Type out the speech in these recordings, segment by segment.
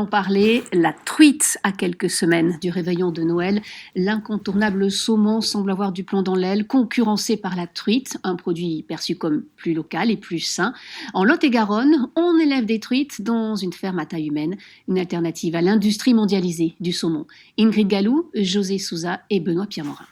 En parler, la truite à quelques semaines du réveillon de Noël. L'incontournable saumon semble avoir du plomb dans l'aile, concurrencé par la truite, un produit perçu comme plus local et plus sain. En Lot-et-Garonne, on élève des truites dans une ferme à taille humaine, une alternative à l'industrie mondialisée du saumon. Ingrid Gallou, José Souza et Benoît Pierre-Morin.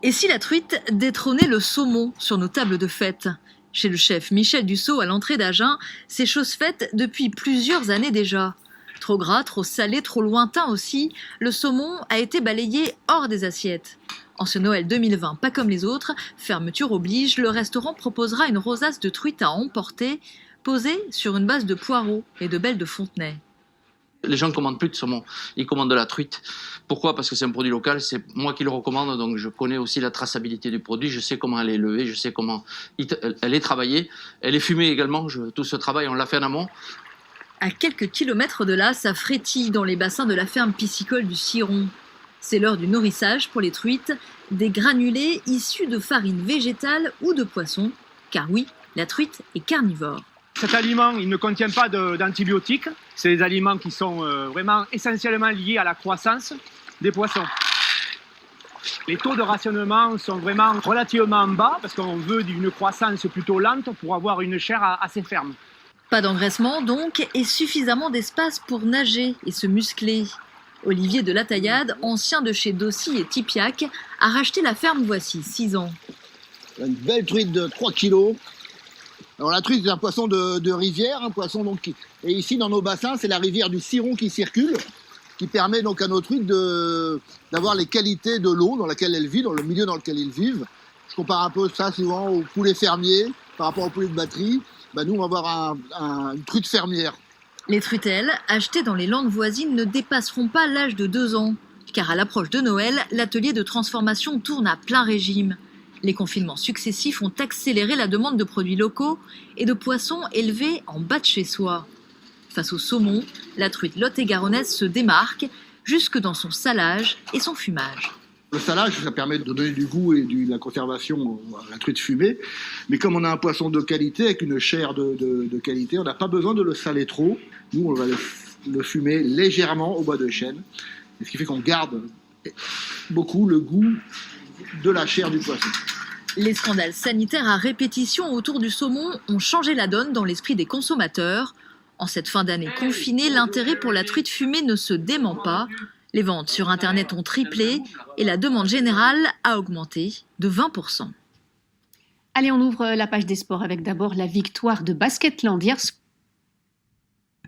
Et si la truite détrônait le saumon sur nos tables de fête ? Chez le chef Michel Dussault à l'entrée d'Agen, c'est chose faite depuis plusieurs années déjà. Trop gras, trop salé, trop lointain aussi, le saumon a été balayé hors des assiettes. En ce Noël 2020, pas comme les autres, fermeture oblige, le restaurant proposera une rosace de truite à emporter, posée sur une base de poireaux et de belles de Fontenay. Les gens ne commandent plus de saumon, ils commandent de la truite. Pourquoi ? Parce que c'est un produit local, c'est moi qui le recommande, donc je connais aussi la traçabilité du produit, je sais comment elle est élevée, je sais comment elle est travaillée. Elle est fumée également, tout ce travail, on l'a fait en amont. À quelques kilomètres de là, ça frétille dans les bassins de la ferme piscicole du Ciron. C'est l'heure du nourrissage pour les truites, des granulés issus de farine végétale ou de poisson, car oui, la truite est carnivore. Cet aliment, il ne contient pas d'antibiotiques. C'est des aliments qui sont vraiment essentiellement liés à la croissance des poissons. Les taux de rationnement sont vraiment relativement bas parce qu'on veut une croissance plutôt lente pour avoir une chair assez ferme. Pas d'engraissement donc et suffisamment d'espace pour nager et se muscler. Olivier de la Taillade, ancien de chez Dossi et Tipiac, a racheté la ferme voici 6 ans. Une belle truite de 3 kilos. Alors la truite, c'est un poisson de rivière, un poisson donc et ici dans nos bassins, c'est la rivière du Ciron qui circule, qui permet donc à nos truites d'avoir les qualités de l'eau dans laquelle elles vivent, dans le milieu dans lequel ils vivent. Je compare un peu ça souvent aux poulets fermiers par rapport aux poulets de batterie. Nous, on va avoir une truite fermière. Les truitelles, achetées dans les landes voisines, ne dépasseront pas l'âge de 2 ans. Car à l'approche de Noël, l'atelier de transformation tourne à plein régime. Les confinements successifs ont accéléré la demande de produits locaux et de poissons élevés en bas de chez soi. Face au saumon, la truite lot-et-garonnaise se démarque, jusque dans son salage et son fumage. Le salage, ça permet de donner du goût et de la conservation à la truite fumée. Mais comme on a un poisson de qualité, avec une chair de qualité, on n'a pas besoin de le saler trop. Nous, on va le fumer légèrement au bois de chêne. Ce qui fait qu'on garde beaucoup le goût de la chair du poisson. Les scandales sanitaires à répétition autour du saumon ont changé la donne dans l'esprit des consommateurs. En cette fin d'année confinée, l'intérêt pour la truite fumée ne se dément pas. Les ventes sur Internet ont triplé et la demande générale a augmenté de 20%. Allez, on ouvre la page des sports avec d'abord la victoire de Basketland hier